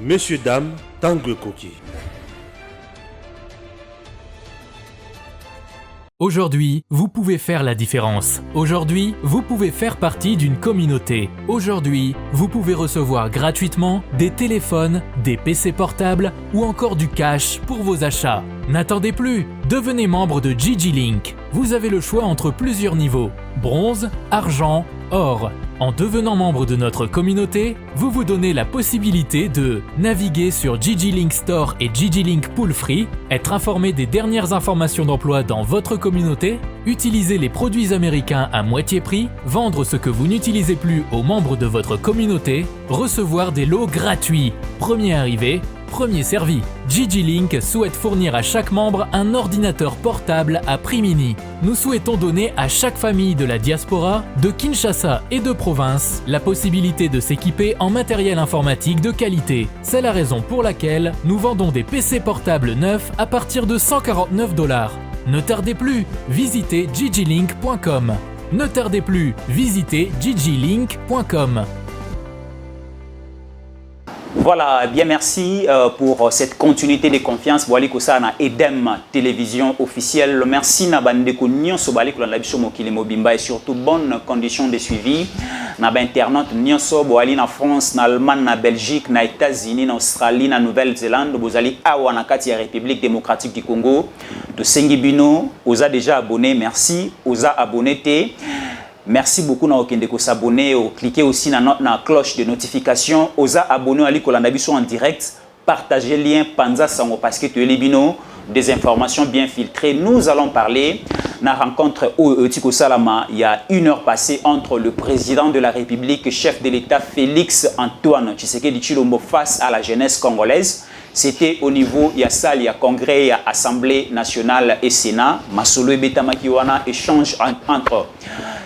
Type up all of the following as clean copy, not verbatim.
Messieurs, dames, Tanguy Koki. Aujourd'hui, vous pouvez faire la différence. Aujourd'hui, vous pouvez faire partie d'une communauté. Aujourd'hui, vous pouvez recevoir gratuitement des téléphones, des PC portables ou encore du cash pour vos achats. N'attendez plus, devenez membre de GG Link. Vous avez le choix entre plusieurs niveaux, bronze, argent, or. En devenant membre de notre communauté, vous vous donnez la possibilité de naviguer sur GG Link Store et GG Link Pool Free, être informé des dernières informations d'emploi dans votre communauté, utiliser les produits américains à moitié prix, vendre ce que vous n'utilisez plus aux membres de votre communauté, recevoir des lots gratuits. Premier arrivé, premier servi. GG Link souhaite fournir à chaque membre un ordinateur portable à prix mini. Nous souhaitons donner à chaque famille de la diaspora, de Kinshasa et de province, la possibilité de s'équiper en matériel informatique de qualité. C'est la raison pour laquelle nous vendons des PC portables neufs à partir de $149. Ne tardez plus, visitez gglink.com. Ne tardez plus, visitez gglink.com. Voilà, bien merci pour cette continuité de confiance. Voilà que ça na Edem télévision officielle. Merci na bandeko nyonso bali ko na biso mokili mobimba et surtout bonnes conditions de suivi. Na ba internaute nyonso boali na France, na Allemagne, na Belgique, na États-Unis, na Australie, na Nouvelle-Zélande, bozali awa na kati ya République démocratique du Congo. To sengi bino, oza déjà abonné, merci. Oza abonné te. Merci beaucoup na okende ko s'abonner, cliquez aussi na cloche de notification, oza abonné ali ko landa biso en direct, partagez le lien panza sango parce que tu es libino des informations bien filtrées. Nous allons parler na rencontre au Tiko Salama il y a 1 heure passée entre le président de la République, chef de l'État Félix Antoine Tshisekedi Tshilombo face à la jeunesse congolaise. C'était au niveau, il y a salle, il y a congrès, il y a assemblée nationale et sénat. Masolo et Betamakiwana échange entre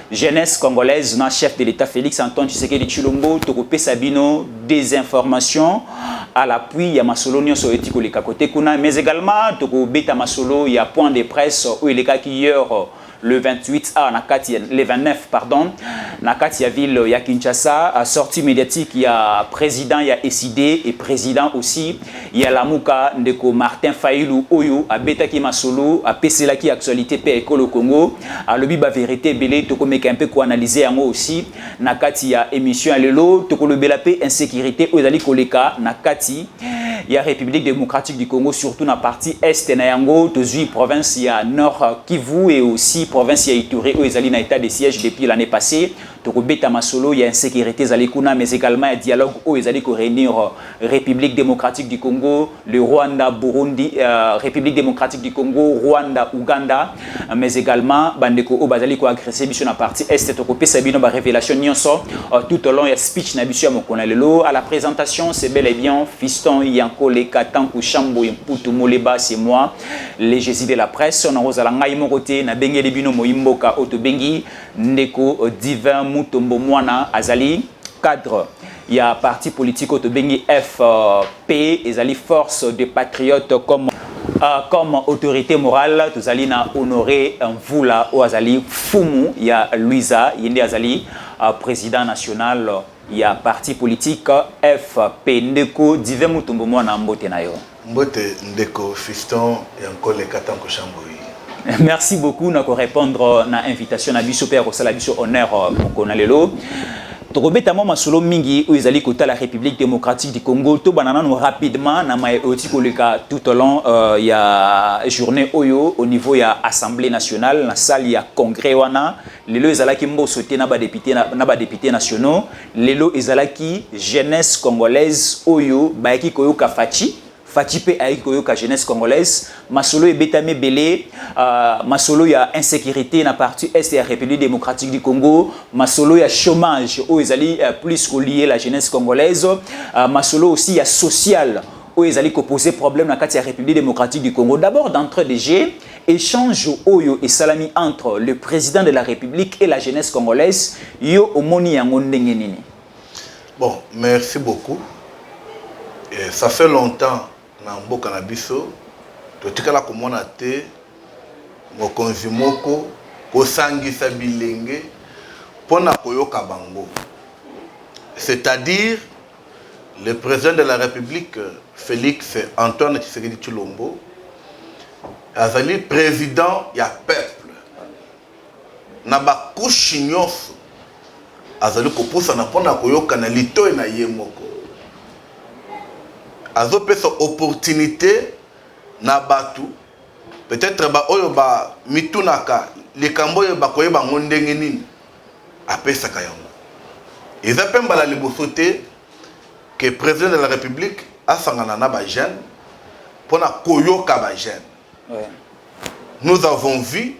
jeunesse congolaise, notre chef de l'État Félix Antoine Tshisekedi Tshilombo, Tokopé Sabino, des informations à l'appui, il y a Masolo Nyonso Etiko le Kakote Kuna, mais également Tokobé Masolo, il y a point de presse où il est hier le 28 le 29 pardon, Nakatia ville il y a Kinshasa, à sortie médiatique il y a président, il y a SID et président aussi, il y a Lamuka Ndeko Martin Failou Oyo à Betaki Masolo à Peselaki actualité pe école au Congo, à Lobiba vérité belé toko meka un peu ko analyser yango aussi, Nakatia émission à lelo toko le belape insécurité ozali koleka Nakati il y a République démocratique du Congo surtout na partie est na yango tozui province il y a Nord Kivu et aussi province ya Ituri où ils allaient dans état de siège depuis l'année passée. Tokobeta Masolo, il y a insécurité Zalikuna, mais également un dialogue où ils allaient réunir République démocratique du Congo, le Rwanda, Burundi, République démocratique du Congo, Rwanda, Ouganda, mais également Bandeko Obazali ko agressé biso na partie est Tokopé Sabino ba révélation nyonso tout au long il y a speech na biso mokona lelo à la présentation c'est bel et bien Fiston Yanko Leka Tanku Chambo Mputu Moleba c'est moi les Jésus de la presse on rozala ngai mokote na bengeli bino moimboka otobengi ndeko divin Mutombo Mwana Azali cadre il y a parti politique otobengi FP ezali force de patriotes comme autorité morale tous allez na honorer un voula au Azali Fumu il y a Louisa Yende Azali président national il y a parti politique FP ndeko divin Mutombo Mwana mbote na yo mbote ndeko Fiston Yanko Leka Tanku Chambo. Merci beaucoup de répondre à l'invitation à Bisso Père au Bisso honneur pour lelo. Tokobeta mama solo mingi où ils allaient côté la République démocratique du Congo to banana rapidement na mai otikoleka tout au long il y a journée oyo au niveau il y a assemblée nationale na salle il y a congrès wana lelo ezalaki mbosote na ba députés nationaux lelo ezalaki jeunesse congolaise oyo baiki koyoka Fatipe Aïkoyoka jeunesse congolaise, Masolo et Betame Belé, Masolo il y a insécurité dans la partie est de la République démocratique du Congo, Masolo il y a chômage où ils allaient plus lié la jeunesse congolaise, Masolo aussi il y a social où ils allaient poser problème dans la République démocratique du Congo. D'abord d'entre des jeux, échange Oyo et Salami entre le président de la République et la jeunesse congolaise, yo omoni yango ndenge nini. Bon, merci beaucoup. Et ça fait longtemps na mboka na biso to tikala komona te mokonzi moko kosangisa bilenge pona koyoka bango, c'est-à-dire le président de la République, Félix Antoine Tshisekedi Tshilombo, azali président ya peuple. Na ba couche nyonso azali kopusa na pona koyoka na lito na ye moko. Azo pesa opportunité na batu peut-être ba oyo ba mitunaka likambo oyo ba koyeba ngondenge nini apesa kayango. Eza pemba la libosote que président de la République a sangana na ba jeune pona koyoka ba jeune. Ouais. Nous avons vu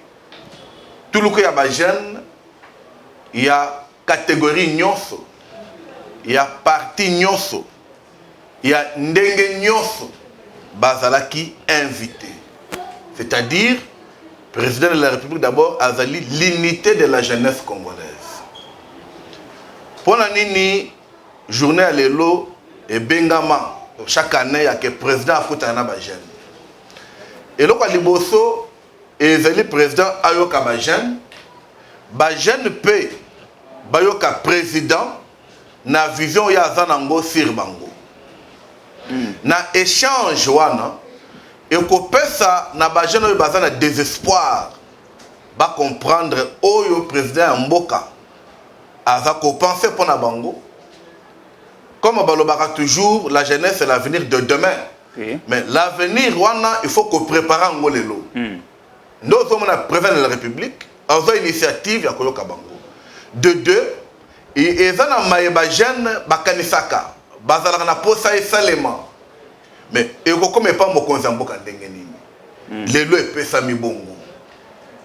tout le cas de jeunes, il y a catégorie nyonso, il y a parti nyonso, il y a ndenge nyonso, bazalaki invité. C'est-à-dire, président de la République d'abord, azali l'unité de la jeunesse congolaise. Pour la nini, journée à l'élo et bengama, chaque année, il y a que président a foutu un jeune. Et là, quand liboso et le président ayoka bajen pe bayoka président na vision ya zanango sur bango na échange wana et ko pesa na bajen oyo bazana désespoir ba comprendre oyo président mboka aza ko penser pour na bango comme balobaka toujours la jeunesse c'est l'avenir de demain. Okay. Mais l'avenir, il faut qu'on prépare un lelo. Nous sommes le président de la République, nous avons une initiative à Koyoka Bango. De deux, et ils ont un jeune bakanisaka, bazalaka na posa et salema. Mais et comme pas mon konzambo kandengeni. Lelo et pesa mi bongo.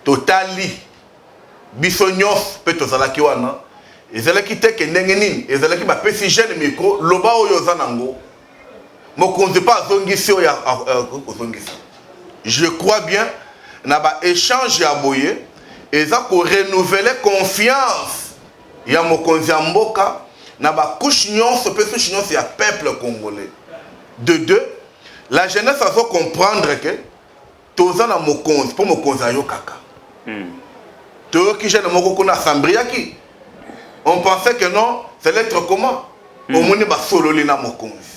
Totali bisonyos peto zalaki wana. Ezalaki teke ndengeni, ezalaki ba pesi jeune micro, loba oyo zanango. Je crois bien na ba échange ya boye et ça pour renouveler confiance ya mokonzi mboka na ba couche nyonso pe couche nyonso ya peuple congolais. De deux, la jeunesse va comprendre que toza na mokonzi pour mokonzi ayo kaka. To ki jeune moko kuna sambriaki. On pensait que non, c'est l'être comment au moni ba sololi na mokonzi.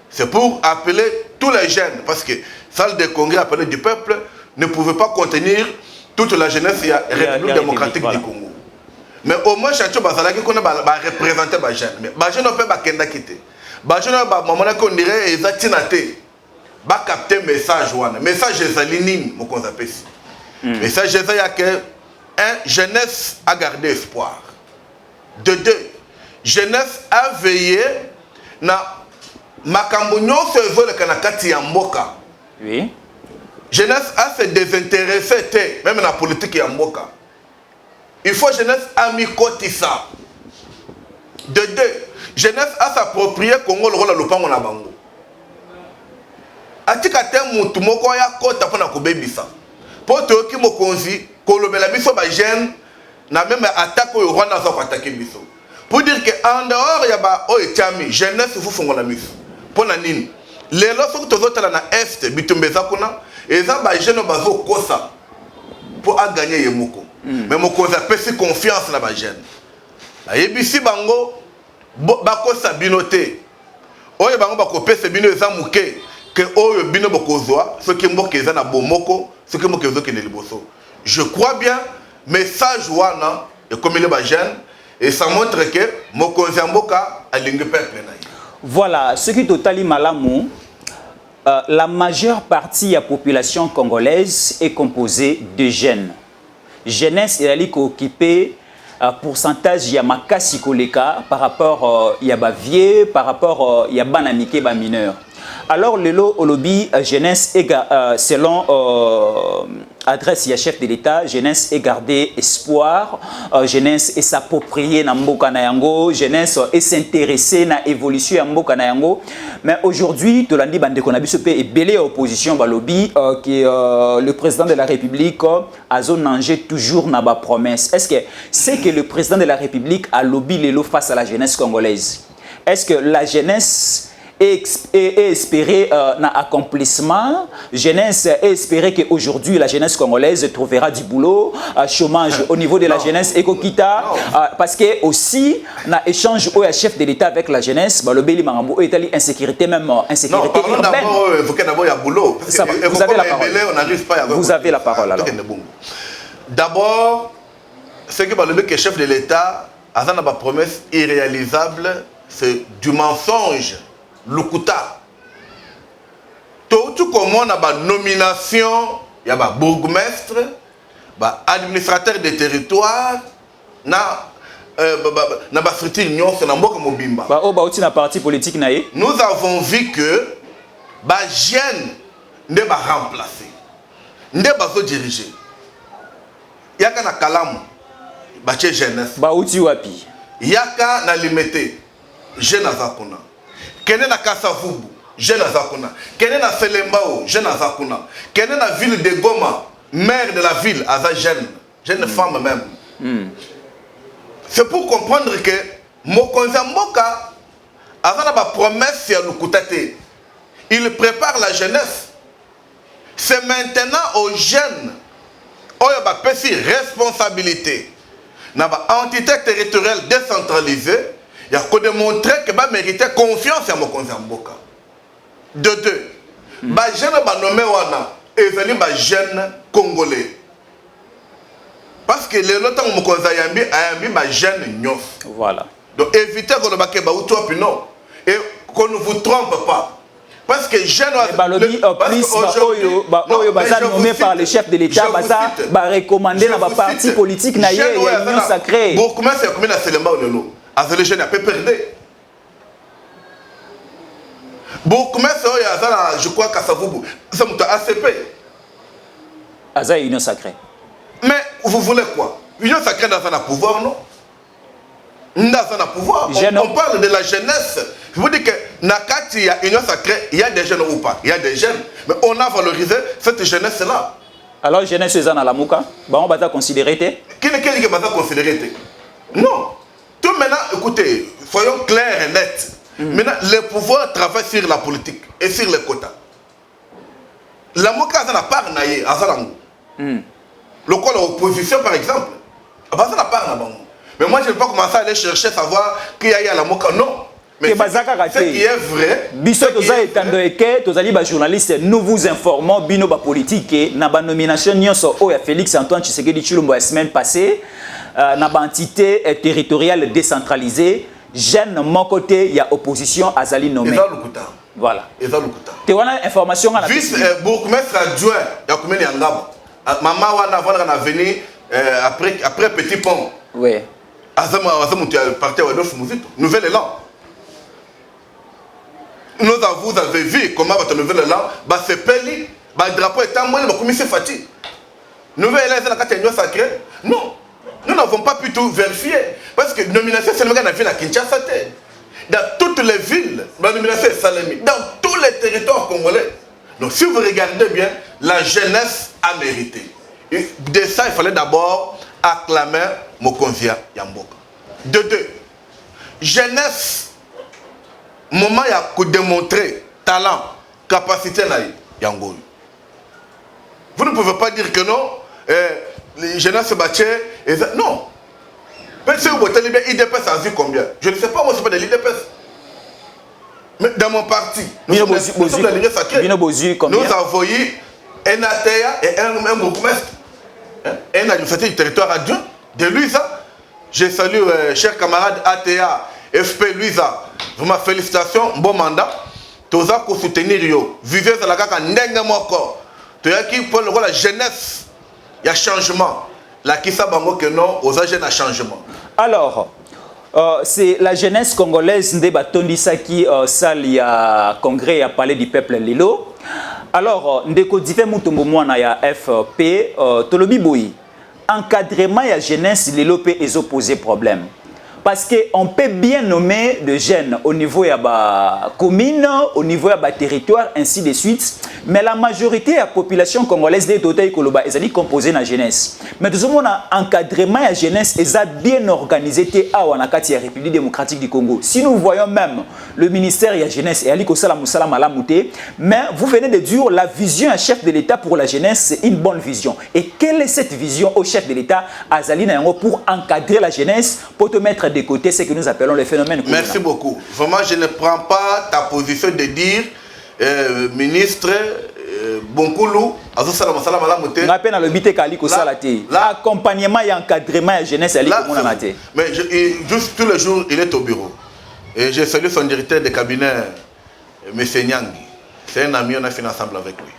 C'est pour appeler tous les jeunes, parce que salle de congrès appelée du peuple ne pouvait pas contenir toute la jeunesse de la République démocratique du Congo. Mais au moins, Chancho Bazalaki qu'on a représenté les jeunes. Mais les jeunes ne peuvent pas kenda quitter. Les jeunes ne dirait exactinate. Ba capter message wana. Message ezalini mo konzapesi. Message ezaya que jeunesse a gardé espoir. De deux, jeunesse a veillé na makambo nyonso ezoleka na kati ya mboka. Oui. Jeunesse a se désintéressé te même na politique ya mboka. Il faut jeunesse a mikotisa. De deux, jeunesse a s'approprier Congo le rôle lopango na bango. Atika te mutu moko ya kota pona kobebisa. Poto ki mokonzi kolobela biso ba jeune na même attaque au Rwanda za attaquer biso. Pour dire qu'en dehors, il y a des gens jeunesse, il faut faire la mise. Pour la nini. Les lorsque tu as na est, bitumbeza kuna, et ça ba jeune bazo kosa pour gagner yemoko. Mais moko za pesi confiance na ba jeune. La yebisi bango ba kosa binote. Oye bango ba ko pesi bino za muke que oyo bino bokozwa, ce qui mboke za na bomoko, ce qui mboke zo ke liboso. Je crois bien message wana et comme il est ba jeune. Et ça montre que mokonzi mboka a lingue peuple. Voilà, ce qui est totalement malamou, la majeure partie de la population congolaise est composée de jeunes. Jeunesse est occupée pourcentage ya makasi koleka par rapport ya ba vieux, par rapport ya banamike ba mineur. Alors le lot olobi jeunesse selon adresse ya chef de l'État, jeunesse est garder espoir, jeunesse est s'approprier na mboka na yango, jeunesse est s'intéresser na évolution ya mboka na yango. Mais aujourd'hui, Tolandi Bandeko na biso pe et belé opposition balobi que le président de la République a zonangé toujours na ba promesse. Est-ce que c'est que le président de la République a lobby lelo face à la jeunesse congolaise? Est-ce que la jeunesse et espérer un accomplissement. Jeunesse et espérer qu'aujourd'hui la jeunesse congolaise trouvera du boulot, chômage au niveau de la jeunesse Ekokita, parce que aussi na échange au chef de l'État avec la jeunesse, le Béli Marambo est allé insécurité même insécurité urbaine. D'abord il y a boulot. Vous avez la parole. On n'arrive pas à vous avez la parole alors. D'abord, ce que le chef de l'État a une promesse irréalisable, c'est du mensonge. Lukuta. Tout comme on a une nomination, il y a un bourgmestre, un administrateur des territoires, na structure union, c'est un mobimba. Parti politique naïe. Nous avons vu que les jeunes ne sont pas remplacés, ne sont pas dirigés. Il y a un kalamu, il jeunesse. Il y a un limité, jeune azakuna. Kene na Kasavubu, jeune azakuna. Kene na Selembao, jeune azakuna. Kene na ville de Goma, maire de la ville, aza jeune femme même. C'est pour comprendre que Mokonza Mboka a une promesse sur le Koutate. Il prépare la jeunesse. C'est maintenant aux jeunes où il y a une responsabilité. Dans l'entité territoriale décentralisée, il y a que démontrer que va mériter confiance à Mokonza Mboka. De deux, les jeunes nommés wana et les jeunes congolais. Parce que les lotins Mokonza Yambi a mis jeunes nyos. Voilà. Donc évitez qu'on ne non. Et qu'on ne vous trompe pas. Parce que jeunes nommé par le chef de l'État, recommandé dans le parti politique na yé union sacrée. Pour comment c'est combien de Selema Olelo? Avec les jeunes à peu perdu. Bon, comment c'est je crois qu'à Savubu, ça m'a ACP. Aza union sacrée. Mais vous voulez quoi? Union sacrée dans un pouvoir, non? Dans un pouvoir. On parle de la jeunesse. Je vous dis que Nakati, il y a union sacrée, il y a des jeunes ou pas? Il y a des jeunes. Mais on a valorisé cette jeunesse-là. Alors, jeunesse, c'est dans la Mouka. On va considérer. Qui va considérer? Non. Tout maintenant, écoutez, soyons clairs et nets. Maintenant, le pouvoir travaille sur la politique et sur les quotas. La Mouka, ça n'a pas naïe à Zalango. Le quoi l'opposition, par exemple, ça n'a pas naïe. Mais moi, je ne vais pas commencer à aller chercher, savoir qui y a à la Mouka. Non. Mais ce qui est vrai. Biso toza etando eke tozali ba journaliste, nous vous informons bino ba politique na ba nomination nyonso o ya Félix Antoine Tshisekedi Tshilombo la semaine passée na ba entité territoriale décentralisée, jeune mon côté il y a opposition azali nommé. Voilà. Tu as information à la vice bourgmestre adjoint ya komeni ngaba. Maman wana vendre na venir après petit pont. Oui. Azama tu as parti à Adolphe Muzito. Nouvel élan. Vous avez vu comment votre nouvel élan, c'est peli, le drapeau est en moins, le commissaire Fati. Nouvel élan, c'est la sacrée. Non, nous n'avons pas pu tout vérifier. Parce que la nomination, c'est le gars qui a à Kinshasa. Dans toutes les villes, la nomination est Salemi. Dans tous les territoires congolais. Donc si vous regardez bien, la jeunesse a mérité. Et de ça, il fallait d'abord acclamer Mokonzia Yamboka. De deux, jeunesse. Moment il y a démontrer talent, capacité Yango. Vous ne pouvez pas dire que non, les jeunes se battent. Non. Mais si vous avez l'IDPS a vu combien? Je ne sais pas, moi, c'est pas de l'IDPS. Mais dans mon parti, nous sommes la ligne sacrée. Nous avons eu un ATA et un bourgmestre. Un administrateur du territoire adjoint de Luisa. Je salue, chers camarades ATA, FP Luisa. Vraiment félicitations, bon mandat. Tous pour soutenir yo. Vivez dans la caca n'engue moko. Tu as qui pour la jeunesse, il y a changement. La qui sabango que non, aux jeunes a changement. Alors, c'est la jeunesse congolaise Ndeba Tondisaki salle ya congrès à Palais du Peuple Lilo. Alors, ndeko dife mutombo mwana ya FP tolobi boyi. Encadrement ya jeunesse Lilo pe ezo poser problème. parce qu'on peut bien nommer de jeunes au niveau de la commune, au niveau de la territoire, ainsi de suite. Mais la majorité de la population congolaise des Tota Ikoloba est composée de la jeunesse. Mais tout le monde a encadrement de la jeunesse est bien organisé à la République démocratique du Congo. Si nous voyons même le ministère de la jeunesse et Ali Kosala Moussala Malamouté, mais vous venez de dire la vision à chef de l'État pour la jeunesse, c'est une bonne vision. Et quelle est cette vision au chef de l'État, Azali Nayango, pour encadrer la jeunesse, pour te mettre de côté ce que nous appelons les phénomènes? Merci beaucoup. Vraiment, je ne prends pas ta position de dire ministre Bonkoulou, accompagnement et encadrement de la jeunesse, mais juste tous les jours, il est au bureau. Et je salue son directeur de cabinet, M. Nyangui. C'est un ami, on a fait ensemble avec lui.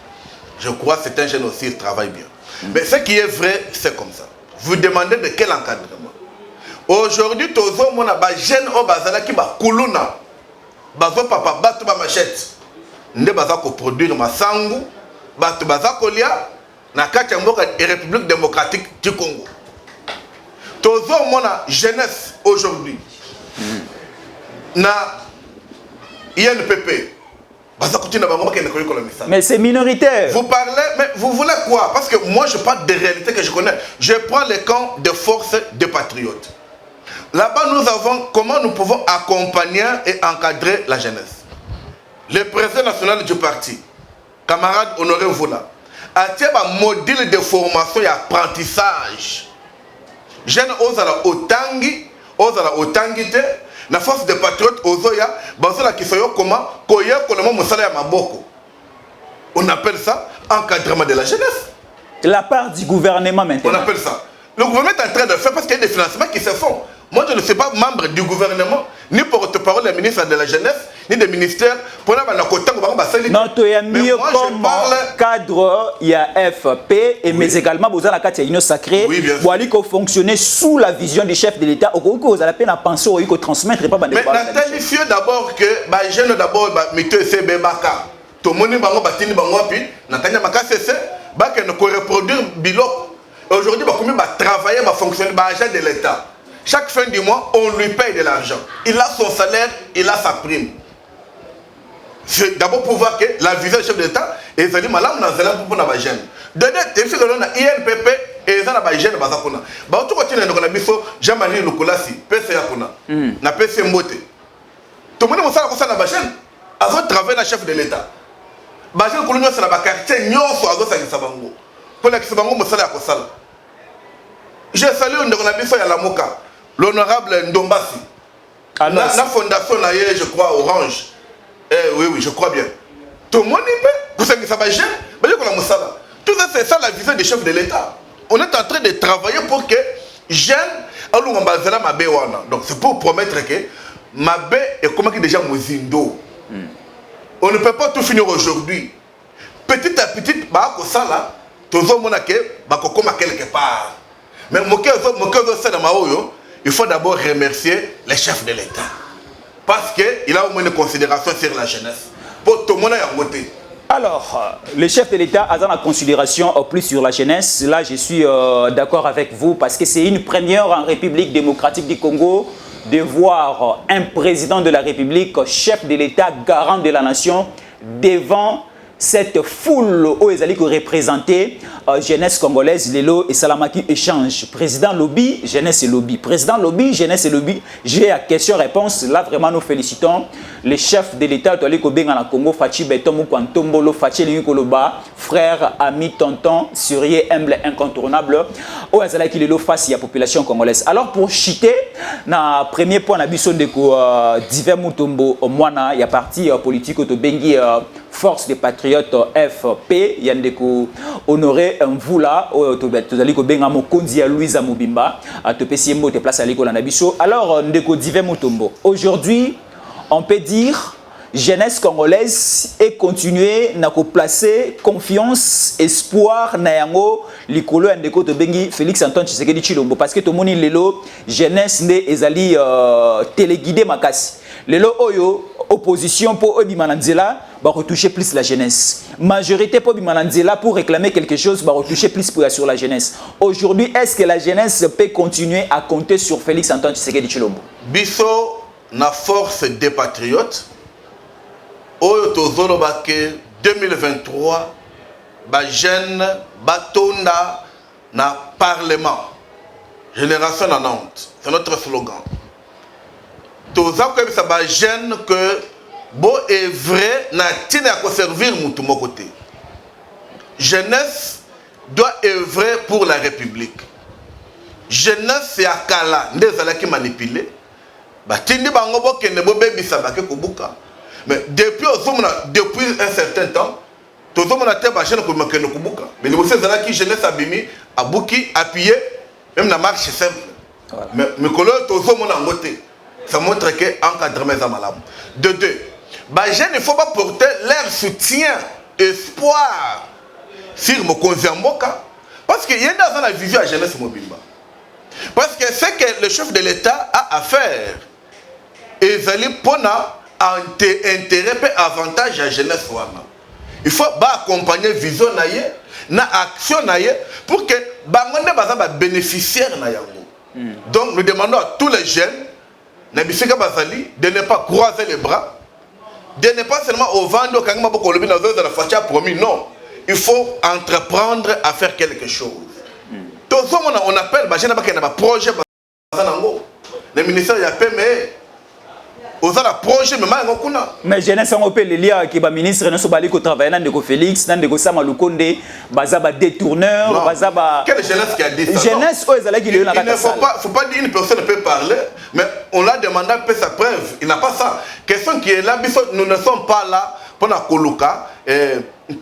Je crois que c'est un jeune aussi, il travaille bien. Mais ce qui est vrai, c'est comme ça. Vous demandez de quel encadrement? Aujourd'hui, tout le monde a jeune au bazala qui va kuluna. Bazo papa batu ba machette. Nde baza ko produire masangu, batu baza kolia na kati mboka République démocratique du Congo. Tout le monde a jeunesse aujourd'hui. Na INPP. Mais c'est minoritaire. Vous parlez, mais vous voulez quoi? Parce que moi je parle des réalités que je connais. Je prends le camp de forces des patriotes. Là-bas nous avons comment nous pouvons accompagner et encadrer la jeunesse. Le président national du parti, camarade Honoré Voula, a tiré un modèle de formation et apprentissage. Jeunes osala otangi, osala otangite. La force des patriotes ozoya bazola kisoyo comment koya konomo musala ya maboko. On appelle ça encadrement de la jeunesse. La part du gouvernement maintenant. On appelle ça. Le gouvernement est en train de faire parce qu'il y a des financements qui se font. Moi je ne suis pas membre du gouvernement, ni porte-parole des ministres de la jeunesse, ni des ministères. Pour la non, tu es mieux comme cadre, il y a FP, et mais également vous avez la carte union sacrée. Vous allez fonctionner sous la vision du chef de l'État. Vous avez la peine à penser au transmettre pas. Mais natalifié d'abord que les jeunes d'abord mettez ces bébaka. Tout le monde bango batini bango api. Natania makase c'est bah que nous reproduire bilok. Aujourd'hui bah combien bah travailler bah fonctionner bah agent de l'État. Chaque fin du mois, on lui paye de l'argent. Il a son salaire, il a sa prime. C'est d'abord pour voir que la vision du chef de l'État est venue malade dans la pour la jeune. Deuxièmement, tu sais que l'on a INPP et ça la jeune bazakona. Bah tout continue dans la biso Jean-Marie Lukulasi, PCA kuna. Na PC Mbote. Tout le monde ça la na jeune. Avant de travailler la chef de l'État. Ba jeune kolonyo ça la quartier nyonso azo sa kisabango. Pour la kisabango mo sala ya kosala. Je salue dans la biso ya la Moka. L'honorable Ndombasi. La fondation naie, je crois, Orange. Oui, je crois bien. Tout le monde peut. Vous savez que ça va gêner. Tout ça, c'est ça la vision des chefs de l'État. On est en train de travailler pour que jeunes, donc c'est pour promettre que Mabé est comme déjà Mozindo. On ne peut pas tout finir aujourd'hui. Petit à petit, tout le monde a quelque part. Mais il faut d'abord remercier les chefs de l'État. Parce qu'il a au moins une considération sur la jeunesse. Pour tout le monde à voter. Alors, le chef de l'État a dans la considération plus sur la jeunesse. Là, je suis d'accord avec vous parce que c'est une première en République démocratique du Congo de voir un président de la République, chef de l'État, garant de la nation, devant cette foule où ils allaient représenter jeunesse congolaise, Lelo et Salamaki échange. Président Lobby, jeunesse et lobby. Président Lobby, jeunesse et lobby. J'ai la question-réponse. Là, vraiment, nous félicitons les chefs de l'État de la Congo, Fachi Betomo Kwantombolo, Fachi Linkoloba, frère, ami, tonton, surier, humble, incontournable. Où ils allaient Lelo face à la population congolaise. Alors, pour chiter, na premier point, na bison de divers Mutombo, Moana, il y a parti politique au Bengi. Force des patriotes FP, Yandeko Honoré Mvula, Tozali Kobenga Mokonzi à Louisa Mobimba, à Topesiembo, te place à l'école en Abisso. Alors, Ndeko Divin Mutombo. Aujourd'hui, on peut dire jeunesse congolaise et continuer à placer confiance, espoir, nayango, likolo Ndeko Tobengi, Félix Antoine Tshisekedi Tshilombo. Parce que tout le monde lelo, jeunesse ne ezali téléguidé makasi. Lelo oyo opposition pour Obimananzela, va retoucher plus la jeunesse. Majorité pour Obimananzela pour réclamer quelque chose, va retoucher plus sur la jeunesse. Aujourd'hui, est-ce que la jeunesse peut continuer à compter sur Félix Antoine Tshisekedi Tshilombo? Biso na force des patriotes. Oyo tozolo bake 2023 ba jeune batonda na parlement. Génération à Nantes, c'est notre slogan. Toza ko bisa ba jeune que bo est vrai na tine à servir mutu mo côté. Jeunesse doit œuvrer pour la République. Jeunesse c'est akala ndezala ki manipuler. Ba tindi bango bo kende bo bebisa ba ke kubuka. Mais depuis un certain temps, tout le monde a été bâché pour me faire kubuka. Mais les monsieur zala ki jeunesse abimi abuki appuyé même la marche simple. Mais que là tout le monde a voté. Ça montre que encadrement est malade. De deux, bah jeunes il faut pas porter leur soutien, espoir sur mon Konzamboka parce qu'il y a dans la vision à jeunesse mobile. Parce que c'est que le chef de l'État a à faire. Et Zali Pona a intérêt et avantage à la jeunesse. Il faut accompagner la vision na action pour que les bénéficiaires. Donc nous demandons à tous les jeunes de ne pas croiser les bras, de ne pas seulement au vendre promis. Non, il faut entreprendre à faire quelque chose. On appelle les projets. Le ministère de la PME. Mais jeunesse on peut les liens qui ba ministre ne so bali ko travailler nan de Félix nan de Sama Lukonde bazaba détourneur bazaba quelle jeunesse qui a dit ça jeunesse o ezala ki le na il ne faut pas dire une personne peut parler mais on l'a demandé un peu sa preuve il n'a pas ça question qui est là nous ne sommes pas là pour na koluka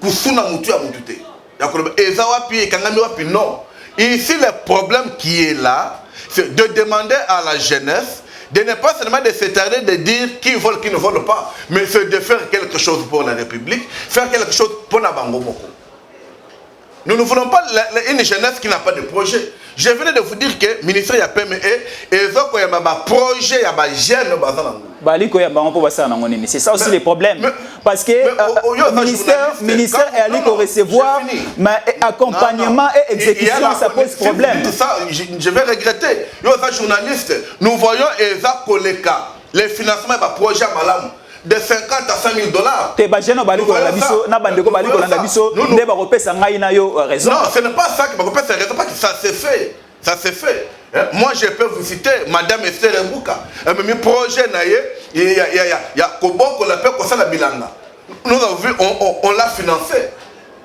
kusuna mutu ya mutute ya koloba ezawa pi kangami wapi non ici le problème qui est là c'est de demander à la jeunesse de ne pas seulement de s'étarder de dire qui vole, qui ne vole pas, mais c'est de faire quelque chose pour la République, faire quelque chose pour la Bango Moko. Nous ne voulons pas une jeunesse qui n'a pas de projet. Je venais de vous dire que le ministère de la PME et le projet, il y a des jeunes. C'est ça aussi le problème. Parce que le ministère est allé recevoir, mais accompagnement et exécution, ça pose problème. Ça, je vais regretter. Les journalistes, nous voyons les financements de projets Malam. De 50 à 5 000 dollars. Non, ce n'est pas ça qui m'a fait raison, parce que ça s'est fait. Ça s'est fait. Moi, je peux vous citer Madame Esther Mbouka. Un projet, il y a Kobok, on l'appelle Kosala Bilanga. Nous avons vu, on l'a financé.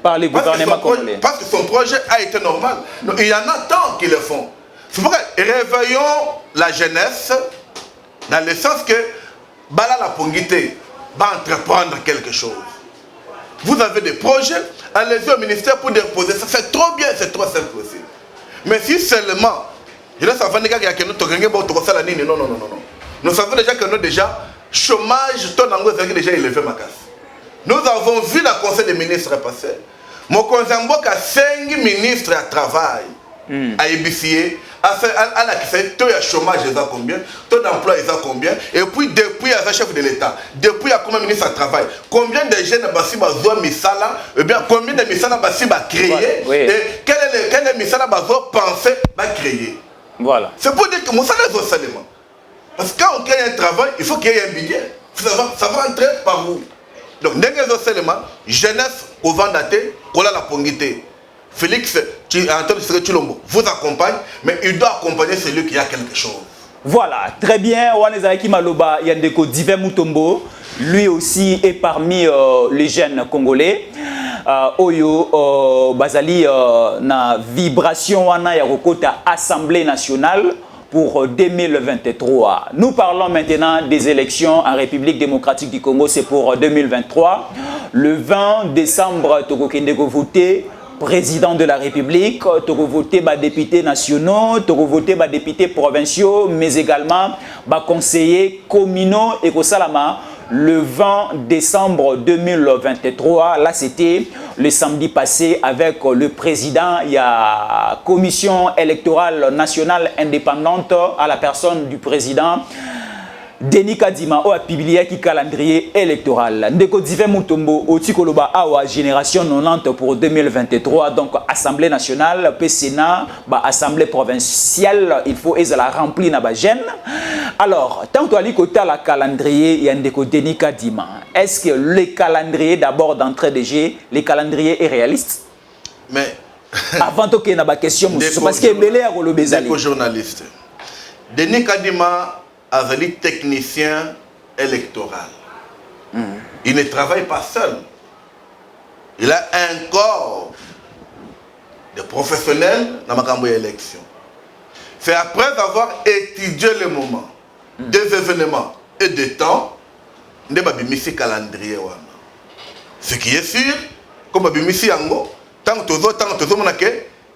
Par les gouvernements congolais. Parce que son projet a été normal. Donc, il y en a tant qui le font. C'est pourquoi réveillons la jeunesse dans le sens que Bala la Pongité va entreprendre quelque chose. Vous avez des projets, allez-y au ministère pour déposer ça. C'est trop bien, c'est trop simple aussi. Mais si seulement, je laisse avant les gars qui non. Nous savons déjà que nous déjà, chômage, ton angle est déjà élevé ma casse. Nous avons vu la conseil des ministres passer. Mon Konzamboka a 5 ministres à travail. À IBCA, à la taux de chômage, ils ont combien, taux d'emploi, ils ont combien, et puis depuis à chef de l'État, depuis à combien de ministres à travail, combien de jeunes Bassi Bazoa Misala, et bien combien de Misala Bassi va créer, et quel est Misala Bazoa penser va créer. Voilà. C'est pour dire que mon salaire est au salement. Parce que quand on crée un travail, il faut qu'il y ait un budget. Ça va entrer par où? Donc, dès que seulement, jeunesse au Vendaté, qu'on a la pongité. Félix Antoine Tshilombo vous accompagne, mais il doit accompagner celui qui a quelque chose. Voilà, très bien. Wanezaki Maloba Yandeko Divin Mutombo, lui aussi est parmi les jeunes congolais. Oyo Bazali na vibration wana ya Rokota Assemblée nationale pour 2023. Nous parlons maintenant des élections en République démocratique du Congo, c'est pour 2023. Le 20 décembre, Tokokendeko voté président de la République, tu as voté les députés nationaux, tu as voté les députés provinciaux, mais également les conseillers communaux et Kosalama le 20 décembre 2023. Là, c'était le samedi passé avec le président. Il y a la commission électorale nationale indépendante à la personne du président Denis Kadima a publié qui calendrier électoral. Ndeko Divin Mutombo au Tikoloba Awa génération 90 pour 2023 donc Assemblée nationale, Sénat, Assemblée provinciale, il faut la remplir na ba gêne. Alors, tant que tu as la calendrier et Ndeko Denis Kadima, est-ce que le calendrier d'abord d'entrée de jeu, le calendrier est réaliste? Mais avant que na ba question parce que belé a le bezali. Journaliste. Denis Kadima Azali technicien électoral. Il ne travaille pas seul. Il a un corps de professionnels dans ma campagne d'élection. C'est après avoir étudié les moments, des événements et des temps, de Babimisi calendrier. Ce qui est sûr, comme Babimisi Yango, tant que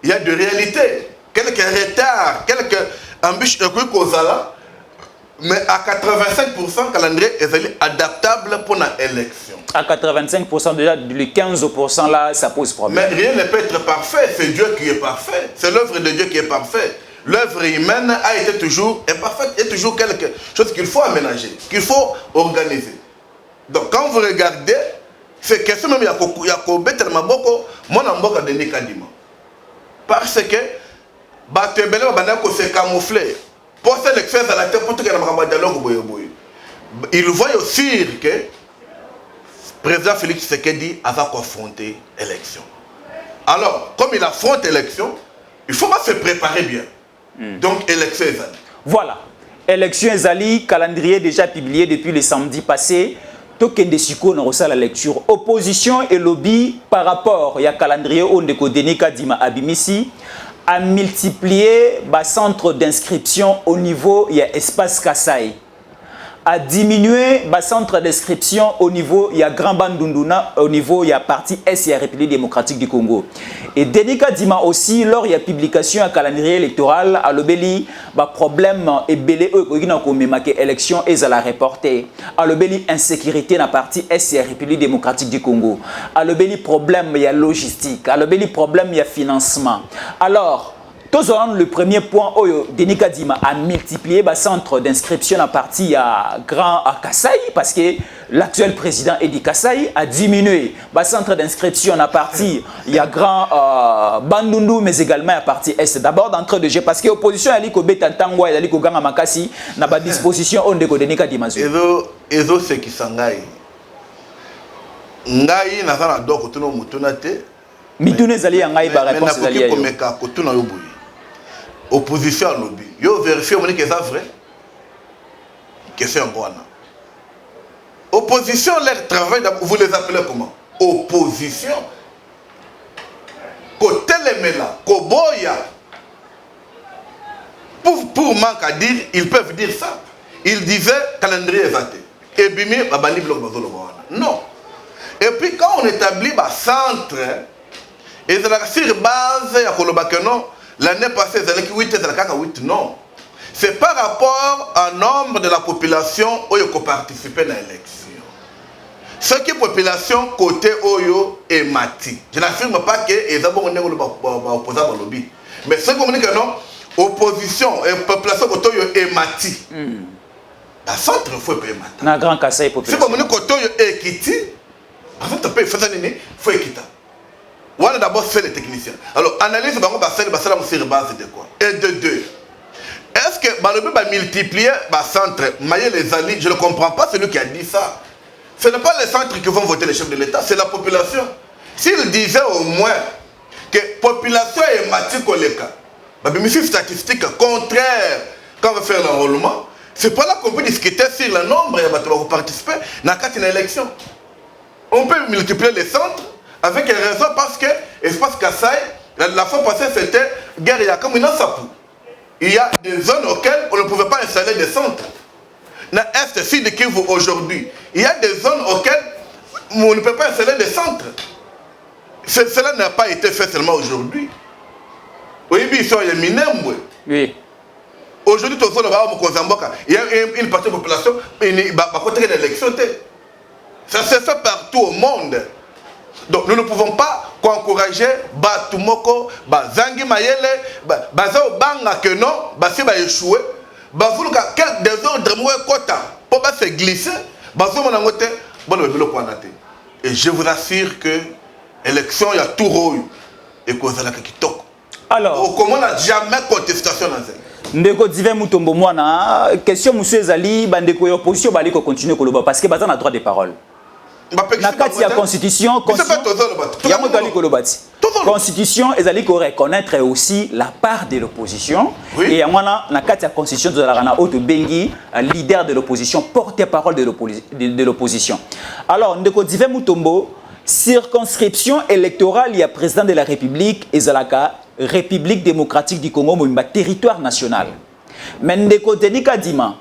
il y a de réalité. Quelques retards, quelques ambitions mais à 85%, le calendrier est adaptable pour l'élection. À 85%, déjà, le 15% là, ça pose problème. Mais rien ne peut être parfait. C'est Dieu qui est parfait. C'est l'œuvre de Dieu qui est parfaite. L'œuvre humaine a été toujours imparfaite. Il y a toujours quelque chose qu'il faut aménager, qu'il faut organiser. Donc, quand vous regardez, c'est question même, il y a tellement beaucoup, moi, je suis Denis Kadima. Parce que, c'est camouflé. Pour faire l'élection à la tête, pour tout le monde, il voit aussi que le président Félix Tshisekedi a confronté l'élection. Alors, comme il affronte l'élection, il faut se préparer bien. Donc, élection Ezali. Voilà. Élection Ezali, calendrier déjà publié depuis le samedi passé. Token de Siko n'a reçu la lecture. Opposition et lobby par rapport à calendrier Ondeko Denis Kadima Abimisi a multiplié le centre d'inscription au niveau de l'espace Kassai, a diminué le centre d'inscription au niveau de Grand Bandunduna, au niveau de la partie Est de la République démocratique du Congo. Et Denis Kadima aussi, lors de la publication du calendrier électoral, a le problème et belé élection et à la reporter. A le insécurité dans la partie Est de la République démocratique du Congo. A le problème il y a logistique, a le problème il y a financement. Alors, le premier point, Denis Kadima a multiplié le centre d'inscription à partir à Grand Kassai parce que l'actuel président Edi Kassai a diminué le centre d'inscription à partir il y a Grand Bandundu mais également à partir Est. D'abord d'entrée de jeu parce que l'opposition a dit que Betantangwa et que Ganga Makasi n'a pas disposition on de Denis Kadima. Ezo ce qui s'engaille. Ngai n'a pas d'or que nous mutunate. Mitune zali ngai ba réponse zali. Opposition à lobby. Yo vérifiez que c'est vrai. Question encore. Opposition, leur travail, vous les appelez comment? Opposition. Côté les méla, Koboya. Pour manque à dire, ils peuvent dire ça. Ils disaient calendrier évaté. Et bimi, babani bloc bazolo. Non. Et puis quand on établit un centre, et c'est la sur base, il y a non. L'année passée, c'est 8, c'est 8, non. C'est par rapport au nombre de la population qui a participé à l'élection. Ce qui est population côté Oyo et Mati. Je n'affirme pas que les opposants au lobby. Mais ce qu'on dit que non, opposition et population côté Oyo et Mati. La centre, il faut payer Mati. Dans Grand Kassai, population. Si vous côté Oyo et Kiti, il faut équiter. On a d'abord fait les techniciens. Alors, analyse sur base de quoi? Et de deux. Est-ce que Balobi va multiplier le centre, mailler les alliés? Je ne comprends pas celui qui a dit ça. Ce n'est pas les centres qui vont voter les chefs de l'État, c'est la population. S'il disait au moins que la population est matikoleka, une statistique contraire quand on va faire l'enrôlement, c'est pas là qu'on peut discuter sur le nombre qui va participer dans une élection. On peut multiplier les centres avec une raison parce que l'espace Kassai, la fois passée c'était guerre comme une sapou. Il y a des zones auxquelles on ne pouvait pas installer des centres. Dans l'Est Sud Kivu aujourd'hui, il y a des zones auxquelles on ne peut pas installer des centres. Cela n'a pas été fait seulement aujourd'hui. Oui, oui. Aujourd'hui, il y a une partie de la population qui va côté de l'élection. Ça se fait partout au monde. Donc nous ne pouvons pas encourager Batumoko, Zangi Mayele, Bazao Banga que non, Basi va échouer, des ordres centre moi kota pour pas se glisser bazo mon ngote bon le bilo kwa naté et je vous assure que élection il y a tout rôle et cause la kitoko alors comment on a jamais contestation dans ça ndeko Divin Mutombo mwana question monsieur ezali bandeko ya opposition bali ko continuer koloba parce que baza na droit de parole na kati ya constitution ya moto ali kolobati constitution ezali ko reconnaître aussi la part de l'opposition et ya mwana na kati ya constitution de la rana auto bengi leader de l'opposition porte-parole de l'opposition alors ndeko Divin Mutombo circonscription électorale ya président de la République ezalaka République démocratique du Congo Moimba territoire national mais ndeko Denis Kadima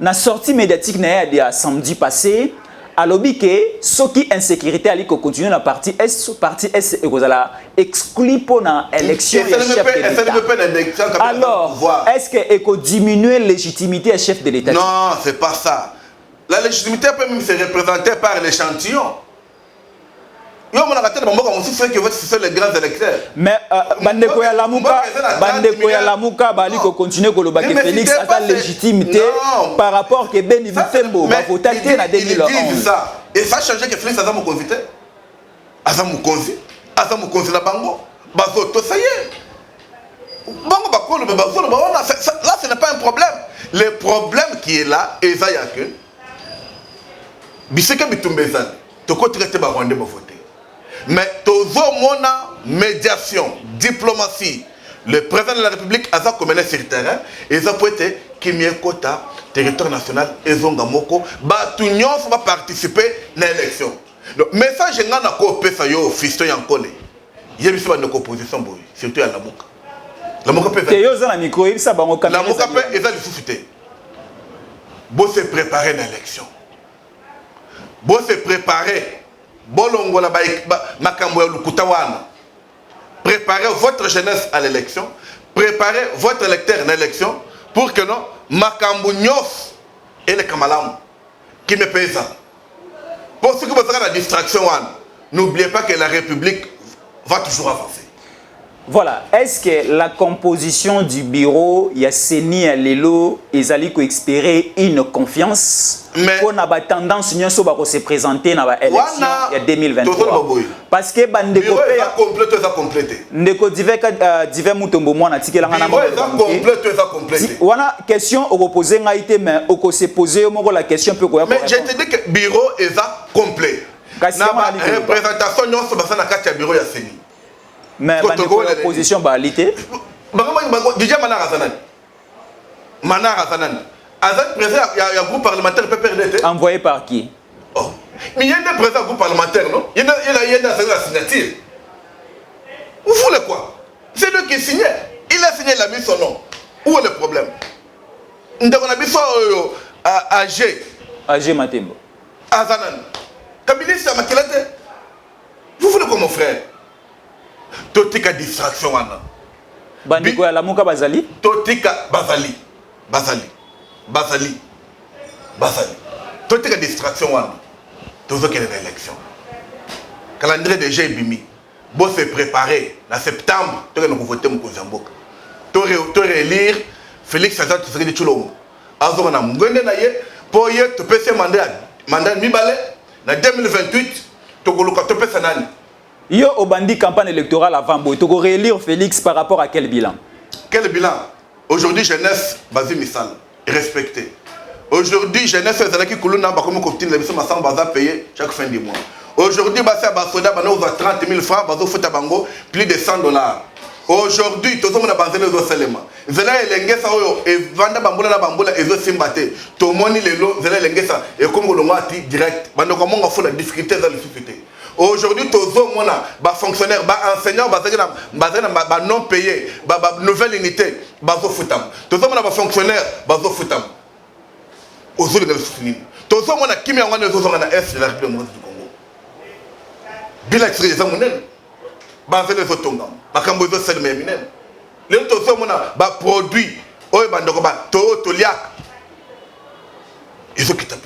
na sortie médiatique na ya samedi passé alobi que soki insécurité ali ko continuer na parti S et kozala exclu pour na élection de chef de l'État. Alors, est-ce que eko diminuer légitimité à chef de l'État? Non, c'est pas ça. La légitimité peut même se représenter par l'échantillon. Yo mon arrêté de Bamboka aussi fait que votre c'est les grands électeurs. Mais bandeko ya Lamuka bali ko continuer ko loba que Félix a ta légitimité par rapport que Beni Vitembo va voter na 2011. Et ça change que Félix a mon convité. Azamu konzi la bango. Bazo to ça y est. Bango ba ko le bazo là ce n'est pas un problème. Le problème qui est là et ça y a que biseka bitumbezana to ko traiter ba Rwanda ba voter. Mais toujours mon médiation, diplomatie, le président de la République a commené sur le terrain et ça peut être qu'il y ait quota territoire national et zongamoko, batunion va participer à l'élection. Donc message nga na ko pesa yo fisto yankole. Yebiso ba ndeko opposition boy, surtout à Lamuka. Lamuka pe. Te yo za na micro yebisa bango kamera. Lamuka pe eza lisusuté. Bo se préparer à l'élection. Bo se préparer bolongola makambo ya lukuta wana. Préparez votre jeunesse à l'élection, préparez votre électeur à l'élection pour que non makambo nyos et le kamalam qui me pèse. Pour ce que vous avez la distraction wana, n'oubliez pas que la République va toujours avancer. Voilà, est-ce que la composition du bureau ya Seni Alelo ezali ko espérer une confiance pour na ba tendance nyonso ba ko se présenter na ba élection ya 2023 parce que bandeko pe complété ndeko Divin Mutombo mwana tikelanga na complété wana question au reposer ngaité mais au ko se poser moko la question peut ko ya mais je te dis que bureau est ça complet na ba représentation nyonso ba na kati ya bureau ya Seni. Mais l'opposition vaalité. Déjà Manar Hazanan. Azad président, il y a un groupe parlementaire PPRDT. Envoyé par qui? Oh. Mais il y a un président groupe parlementaire, non? Il y a la signature. Vous voulez quoi? C'est lui qui signe. Il a signé, il a mis son nom. Où est le problème? On a mis ça à G. Matembo. Hazanan. Kabili, c'est à Makilate. Vous voulez quoi, mon frère? Totika distraction wana. Bandiko ya Lamuka bazali. Totika bazali. Totika distraction wana. Toujours qu'il y a une élection. Calendrier déjà est bimi. Bon se préparer. En septembre, tu vas nous voter mon Kozamboka. Tu réélire Félix Sadat Tshisekedi de Tshilombo. Azora na mungwende na ye pour ye te pese mandat mibale na 2028 to koluka to pesa nani. Yo obandi campagne électorale avant boy to réélire Félix par rapport à quel bilan? Quel bilan? Aujourd'hui jeunesse basé misal respecté. Aujourd'hui jeunesse ezalaki kuluna ba comme copine la biso masamba baza payer chaque fin du mois. Aujourd'hui basa basoda bana oza 30 000 francs bazo fota bango plus de $100. Aujourd'hui tout le monde a banzele zo selema. Zela elengesa oyo e vanda bambula na bambula ezo simbate. To moni lelo zela elengesa e comme longati direct. Bando comme on a fait la difficulté dans le société. Aujourd'hui, tous les fonctionnaires, les enseignants, les non payés, les nouvelles unités, tous les fonctionnaires, les fonctionnaires. Aujourd'hui, tous les gens qui ont est de la République du Congo. Bila les gens qui les autonome, les produits, ils ont quitté.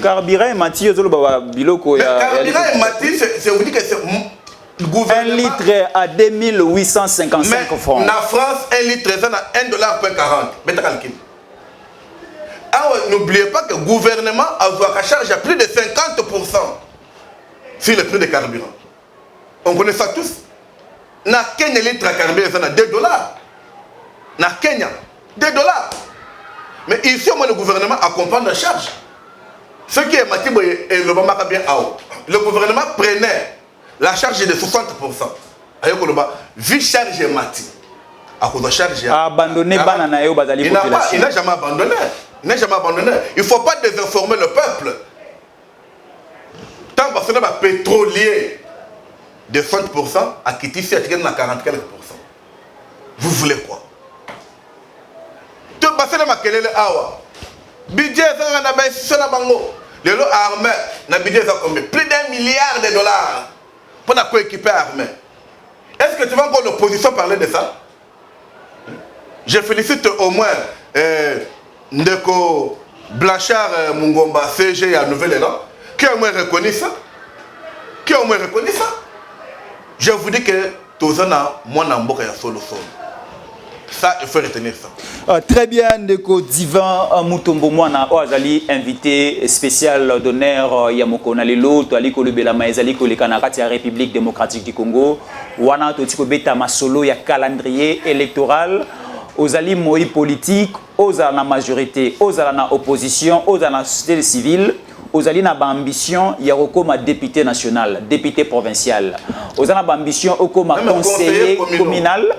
Carburant et Mathieu biloko ya carburant et Mathieu c'est vous dire que c'est un litre à 2855 francs. En France, un litre est à $1.40. Mais calcul. n'oubliez pas que le gouvernement a charge à plus de 50% sur le prix des carburants. On connaît ça tous. Na Kenya, litre à carburant, c'est $2. Na Kenya, $2. Mais ici, le gouvernement accompagne la charge. Ce qui est Matibo et le Bamaka bien haut. Le gouvernement prenait la charge de 60%. Vu charge Mati. À cause de charge. Abandonné banana et bazali population. Il n'a jamais abandonné. Il n'a jamais abandonné. Il ne faut pas désinformer le peuple. Tant que c'est un pétrolier de 60% à quitter ici à 40 quelques %. Vous voulez quoi? Tout basé dans ma kelele awa. Budget ça na baisse sur la bango. Les lots armés na budget ça combien? Plus d'$1 milliard pour la coéquiper armée. Est-ce que tu vas encore l'opposition parler de ça? Je félicite au moins Ndeko Blanchard Mungomba CG à Nouvelle-Élan qui a au moins reconnu ça. Qui a au moins reconnu ça? Je vous dis que Tozana moi n'amboka ya solo solo. Ça, il faut retenir ça. Très bien, Ndeko Divan Mutombo Mwana Oazali, invité spécial d'honneur Yamoko Nalelo, Toaliko Lebelama Ezali Kolekanakati à République démocratique du Congo. Wana Totiko Beta Masolo, il y a calendrier électoral. Ozali Moi politique, Ozala na majorité, Ozala na opposition, Ozala na société civile. Ozali na ambition ya ma député national, député provincial. Ozali na ambition okoma conseiller communal.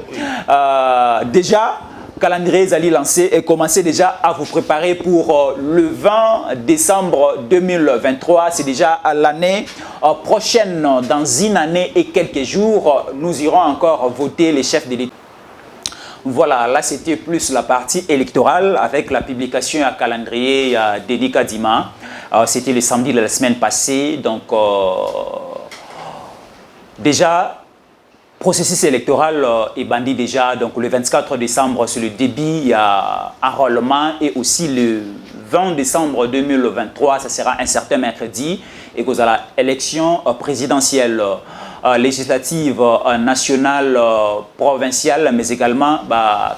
Déjà calendrier Zali lancé et commencez déjà à vous préparer pour le 20 décembre 2023. C'est déjà à l'année prochaine, dans une année et quelques jours, nous irons encore voter les chefs de l'État. Voilà, là c'était plus la partie électorale avec la publication à calendrier Denis Kadima. C'était le samedi de la semaine passée. Donc déjà, processus électoral est bandit déjà. Donc le 24 décembre, c'est le début enrôlement et aussi le 20 décembre 2023, ça sera un certain mercredi et que vous avez l'élection présidentielle. Législative nationale, provinciale, mais également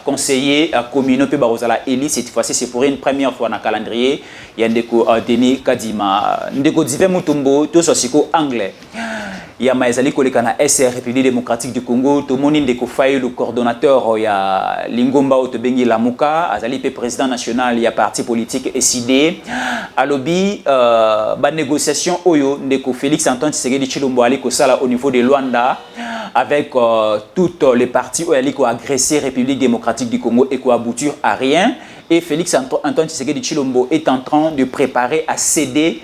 conseiller communaux puis élu. Cette fois-ci, c'est pour une première fois dans le calendrier. Il y a Ndeko Denis Kadima, Ndeko Divan Mutombo, tout ça c'est anglais. Il y a Maïzali Kolekana SR, République démocratique du Congo. Tout le monde Ndeko Faye, le coordonnateur, il y a Lingomba Otobengi Lamuka, Azali président national, il y a parti politique SID. À lobby, négociation Oyo, Ndeko Félix Antoine Tshisekedi Tshilombo Ali Kosala au niveau de Luanda, avec toutes les partis où il a agressé République démocratique du Congo et qui aboutir à rien. Et Félix Antoine Tshisekedi Tshilombo est en train de préparer à céder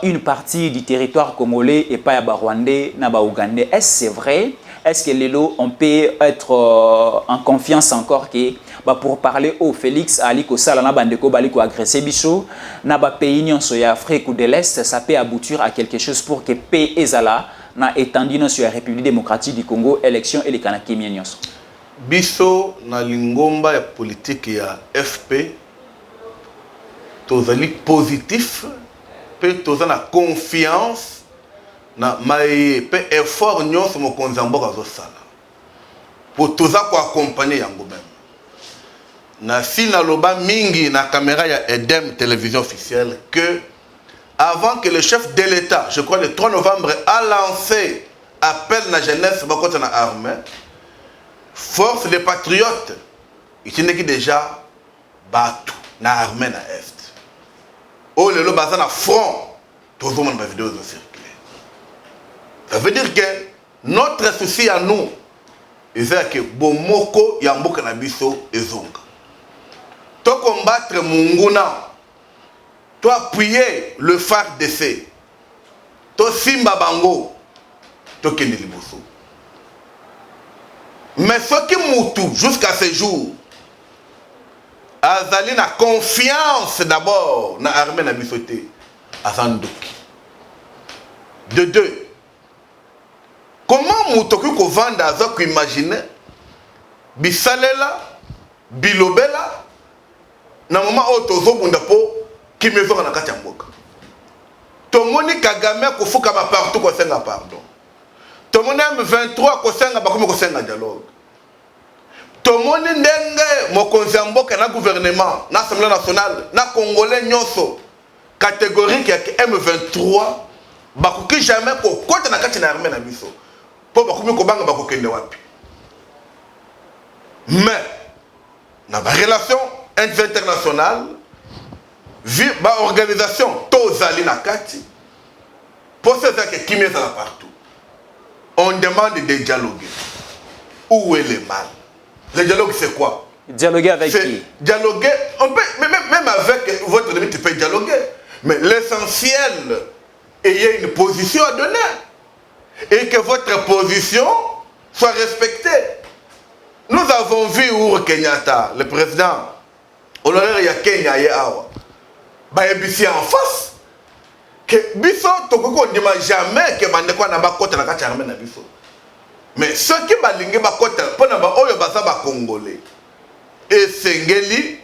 une partie du territoire congolais et pas à Rwandais, Naba Ougandais. Est-ce c'est vrai? Est-ce que Lelo, on peut être en confiance encore que pour parler au Félix Ali Kosala na bandeko baliko agressé biso na ba pays nyon so ya Afrique ou de l'Est, ça peut aboutir à quelque chose pour que paix ezala na étendu sur la République démocratique du Congo élection et les kanaki nyonso. Biso na lingomba ya politique ya FP tozali positif pe tozana confiance na mai pe effort nyonso mokonzi mboka zosala pour toza ko accompagner yango même na sina loba mingi na caméra ya Edem télévision officielle que avant que le chef de l'État, je crois le 3 novembre, a lancé appel na jeunesse bakota na armée, force des patriotes, il n'est déjà battu na armée na est. Oh le lo bazana front, tout le monde va vidéo de circuler. Ça veut dire que notre souci à nous, c'est que bomoko yamboka na biso ezonga. To combattre Munguna, to appuyer le FARDC, to simba bango, to kende liboso. Mais ce qui moutou jusqu'à ce jour, azali na confiance d'abord na armée na bisoté, azandoki. De deux, comment moutoku ko vanda azako imaginer bisalela, bilobela, na moment où tozo bunda po kimezo na kati ya mboka. Tomoni Kagame ko fuka ba partout ko senga pardon. Tomoni M23 ko senga ba ko senga dialogue. Tout le monde est mon Mboka na gouvernement, na Assemblée nationale, na Congolais nyonso catégorique M23, bakoki jamais ko kota na kati na armée na biso. Po bakomi ko banga bakokende wapi. Mais na ba relation internationale, ba organisation tozali na kati. Pour ça que qui met ça partout. On demande de dialoguer. Où est le mal? Le dialogue, c'est quoi? Dialoguer avec qui? Dialoguer, on peut, même avec votre ennemi, tu peux dialoguer. Mais l'essentiel, il y a une position à donner. Et que votre position soit respectée. Nous avons vu Uhuru Kenyatta, le président, honoraire ya Kenya, Bayebisi en face. Que biso, tokoko ne dit jamais que Bandeko n'a pas côté la carte armée na biso. Mais ceux qui balingue ba côté, pour na ba oyo basa ba congolais. Et sengeli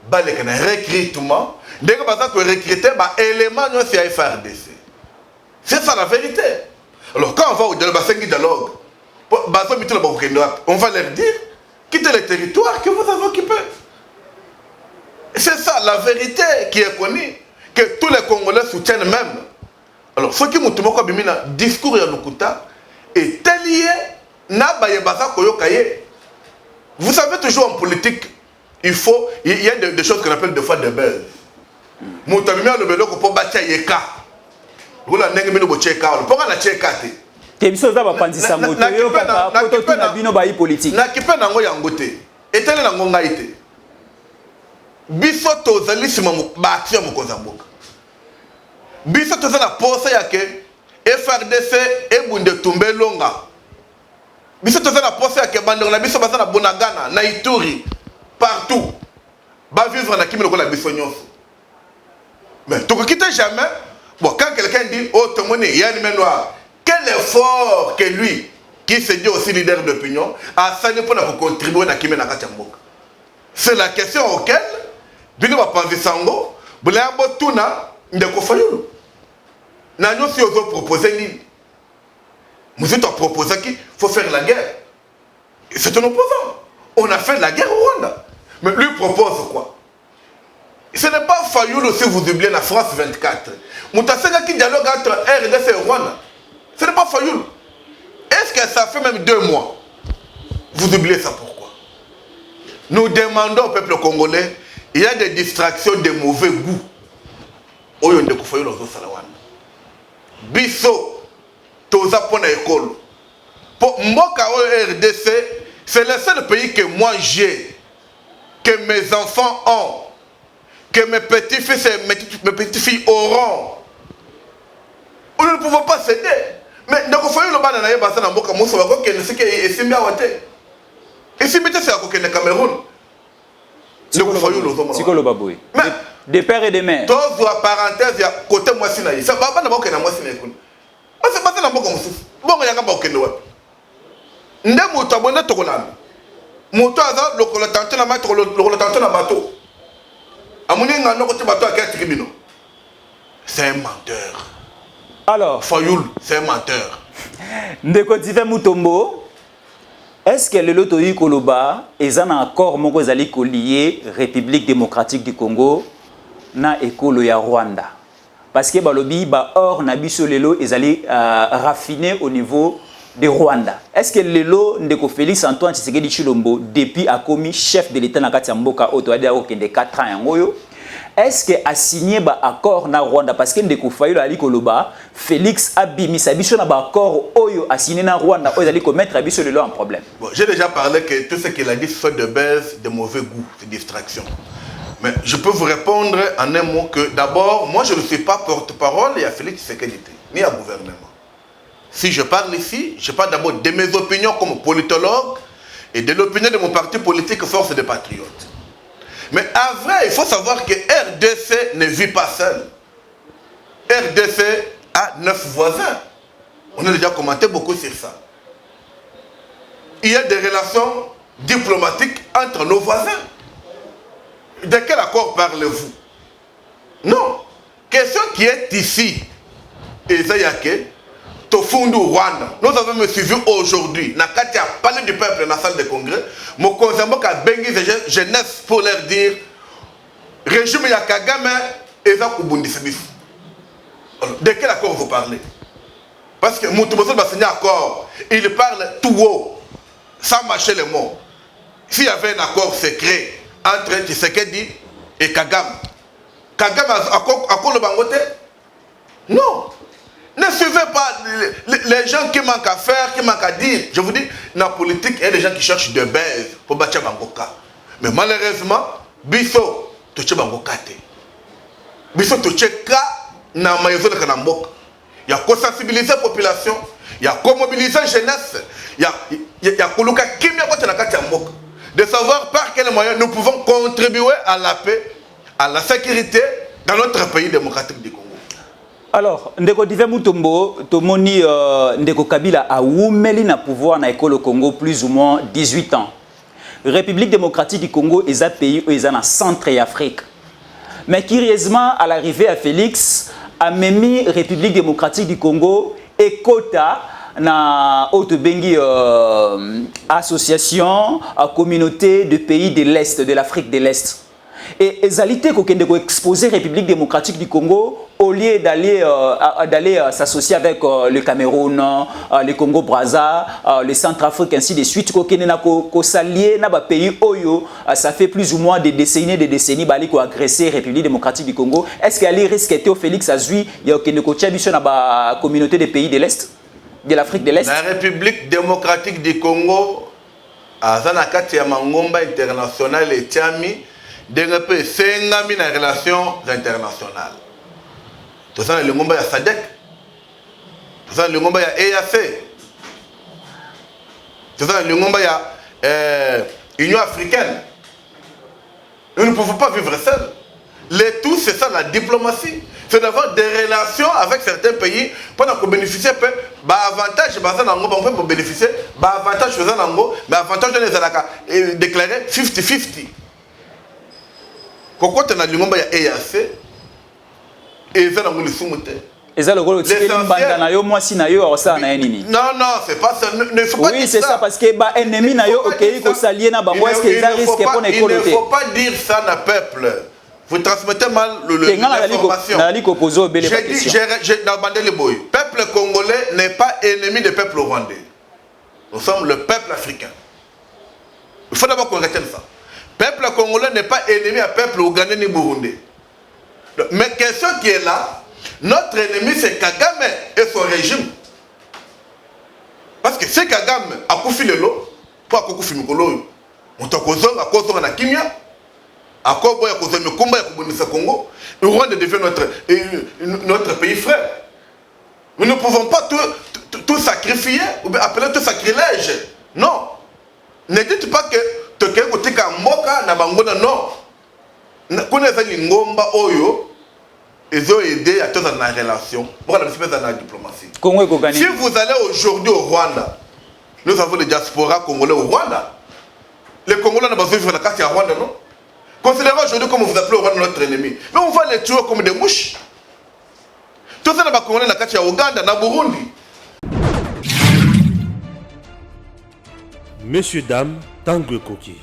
balek na recrutement, dès que basa ko recruter ba élément non c'est FRDC. C'est ça la vérité. Alors quand on va au dialogue, dialogue, on va leur dire quittez le territoire que vous avez occupé. C'est ça la vérité qui est connue, que tous les Congolais soutiennent même. Alors ceux qui m'ont dit que discours ya Lokuta est lié na bayebasa koyokaye. Vous savez toujours en politique, il y a des choses qu'on appelle des fois des buzz. Moutamimia le belo ko po batia yeka. Wala ndenge mino bo cheka, pourquoi na cheka te? Kebiso za ba pandisa moto yo papa, poto tu na bino ba politique. Na kipe nango yango te. Etele nango ngai te. Biso tozali sima batia mokonza mboka. Biso tozala posa yake FRDC ebunde tumbelonga. Biso tozala posa yake bandonga na biso bazana Bunagana na Ituri partout. Ba vivre na kimelo ko la biso nyonso. Mais tu ne quittes jamais. Bon, quand quelqu'un dit, oh, tout le monde est Yann Menoir, quel effort que lui, qui se dit aussi leader d'opinion, a sali pour contribuer à Kimena Kachamboka. C'est la question auquel, Bino Bapanzi Sango, Boulayabo Tuna, Ndeko Fayulu. Nanyo si oso proposé ni. Nous avons proposé qu'il faut faire la guerre. C'est un opposant. On a fait la guerre au Rwanda. Mais lui propose quoi? Ce n'est pas Fayoulou si vous oubliez la France 24. Moutasenga qui dialogue entre RDC et Rwanda. Ce n'est pas Fayoulou. Est-ce que ça fait même 2 mois? Vous oubliez ça pourquoi? Nous demandons au peuple congolais, il y a des distractions de mauvais goût. Oyo ndeko Fayoulou ozo salawana. Biso, toza pona école. Pour Mboka au RDC, c'est le seul pays que moi j'ai, que mes enfants ont, que mes petits-fils et mes petites-filles auront. Nous ne pouvons pas céder. Mais il faut que nous fassions de père et de mère. Tous doivent parenthèse côté moi si ça va pas d'abord que na moi si na c'est pas na mboko mususu bongo yanga ba okende wapi nde moto abonde tokolana moto aza lokola tanto na mato lokola tanto na bateau. C'est un menteur. Alors, Fayoul, c'est un menteur. Ndeko Dive Mutombo, est-ce que le Lotoyi Koloba est un accord moko ezali lié République démocratique du Congo na ekolo ya Rwanda? Parce que balobi ba or na biso lelo ezali raffiné au niveau de Rwanda. Est-ce que lelo ndeko Félix Antoine Tshisekedi Tshilombo depuis a commis chef de l'État na kati ya mboka otoadi akende 4 ans yangoyo? Est-ce que a signé ba accord na Rwanda parce que ndeko Fayulu ali koloba Félix Abimi sabiso na ba accord oyo a signé na Rwanda oyo ali commettre biso lelo en problème? Bon, j'ai déjà parlé que tout ce qu'il a dit soit de baisse, de mauvais goût, de distraction. Mais je peux vous répondre en un mot que d'abord, moi je ne suis pas porte-parole il y a Félix Tshisekedi ni à gouvernement. Si je parle ici, je parle d'abord de mes opinions comme politologue et de l'opinion de mon parti politique Force des Patriotes. Mais à vrai, il faut savoir que RDC ne vit pas seul. RDC a 9 voisins. On a déjà commenté beaucoup sur ça. Il y a des relations diplomatiques entre nos voisins. De quel accord parlez-vous? Non. Question qui est ici. Et Zayake, Tofundu Rwanda. Nous avons me suivi aujourd'hui. Nakati a parlé du peuple dans la salle de congrès. Mon conseiller a bengi jeunesse pour leur dire régime ya Kagame et ça kubundisibis. De quel accord vous parlez? Parce que Moutoubozo va signer accord. Il parle tout haut, sans mâcher les mots. S'il y avait un accord secret entre Tshisekedi et Kagame, Kagame a quoi le bangote? Non. Ne suivez pas les gens qui manquent à faire, qui manquent à dire. Je vous dis, dans la politique, il y a des gens qui cherchent de base pour battre Bangoka. Mais malheureusement, Bisso, tu es Bangoka. Bisso, tu es Ka, na maïzo de Kanamboka. Il y a qu'à sensibiliser la population, il y a qu'à mobiliser la jeunesse, il y a de savoir par quels moyens nous pouvons contribuer à la paix, à la sécurité dans notre pays démocratique du Congo. Alors, Ndeko Dive Mutombo, Tomoni Ndeko Kabila a oumeli na pouvoir na école au Congo plus ou moins 18 ans. République démocratique du Congo est un pays où ils sont en centre et Afrique. Mais curieusement, à l'arrivée à Félix, a même République démocratique du Congo et quota na Otobengi association à communauté de pays de l'Est, de l'Afrique de l'Est. Et Zalité qui exposer République démocratique du Congo au lieu d'aller s'associer avec le Cameroun, le Congo-Brazza, le Centrafrique, ainsi de suite, qui s'allier dans les pays Oyo, ça fait plus ou moins des décennies qui ont agressé République démocratique du Congo. Est-ce qu'il y a les risques que Félix Azui, il y a une communauté des pays de l'Est, de l'Afrique de l'Est? La République démocratique du Congo, à Zanakati Mangomba international et Tiami, développé 5 000 relations internationales. Tout ça, le monde, il y a SADC. Tout ça, le monde, il y a EAC. Tout ça, le monde, il y a Union africaine. Nous ne pouvons pas vivre seuls. Le tout, c'est ça la diplomatie. C'est d'avoir des relations avec certains pays pendant qu'on bénéficie peu avantage on peut bénéficier avantage mais avantage de déclarer 50-50. Pourquoi tu as le monde ya EAC et ça dans le soumouté? Et ça le rôle de non, c'est pas ça. Ne faut pas oui, c'est ça parce que bah ennemi na yo OK ko s'allier na bango est-ce que ça risque pour ne Il ne faut pas dire ça na peuple. Vous transmettez mal l'information. J'ai dit dans Bandele Boy, peuple congolais n'est pas ennemi du peuple rwandais. Nous sommes le peuple africain. Il faut d'abord qu'on retienne ça. Peuple congolais n'est pas ennemi à peuple ougandais ni burundais. Mais question qui est là, notre ennemi c'est Kagame et son régime. Parce que c'est Kagame a koufi le lot, pas a koufi mikolo. On t'a causé à cause de la kimia, à cause de la cause de Mekumba et Congo. Le Rwanda devient notre pays frère. Nous ne pouvons pas tout sacrifier ou bien appeler tout sacrilège. Non. Ne dites pas que toke kotika mboka na bangona non. Kuna zali ngomba oyo ezo aider à toute la relation. Pour la espèce de la diplomatie. Si vous allez aujourd'hui au Rwanda, nous avons les diaspora congolais au Rwanda. Les Congolais n'ont pas besoin de la carte à Rwanda, non? Considérez aujourd'hui comme vous appelez au Rwanda notre ennemi. Mais on va les tuer comme des mouches. Tout ça n'a pas Congolais la carte à Ouganda, na Burundi. Messieurs, dames, Tanguy Koki.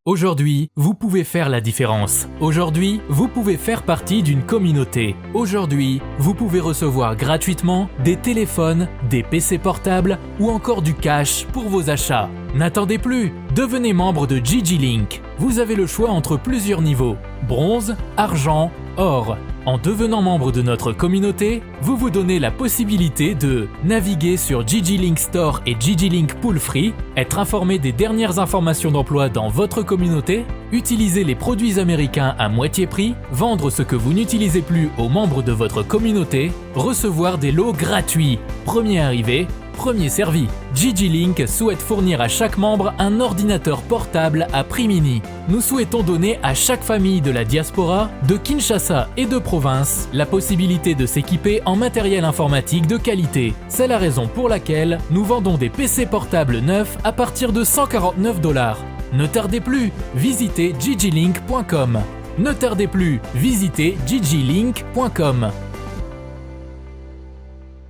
Aujourd'hui, vous pouvez faire la différence. Aujourd'hui, vous pouvez faire partie d'une communauté. Aujourd'hui, vous pouvez recevoir gratuitement des téléphones, des PC portables ou encore du cash pour vos achats. N'attendez plus, devenez membre de GG Link. Vous avez le choix entre plusieurs niveaux, bronze, argent, or. En devenant membre de notre communauté, vous vous donnez la possibilité de naviguer sur GG Link Store et GG Link Pool Free, être informé des dernières informations d'emploi dans votre communauté, utiliser les produits américains à moitié prix, vendre ce que vous n'utilisez plus aux membres de votre communauté, recevoir des lots gratuits, premier arrivé, premier servi. GG Link souhaite fournir à chaque membre un ordinateur portable à prix mini. Nous souhaitons donner à chaque famille de la diaspora, de Kinshasa et de province, la possibilité de s'équiper en matériel informatique de qualité. C'est la raison pour laquelle nous vendons des PC portables neufs à partir de $149. Ne tardez plus, visitez gglink.com. Ne tardez plus, visitez gglink.com.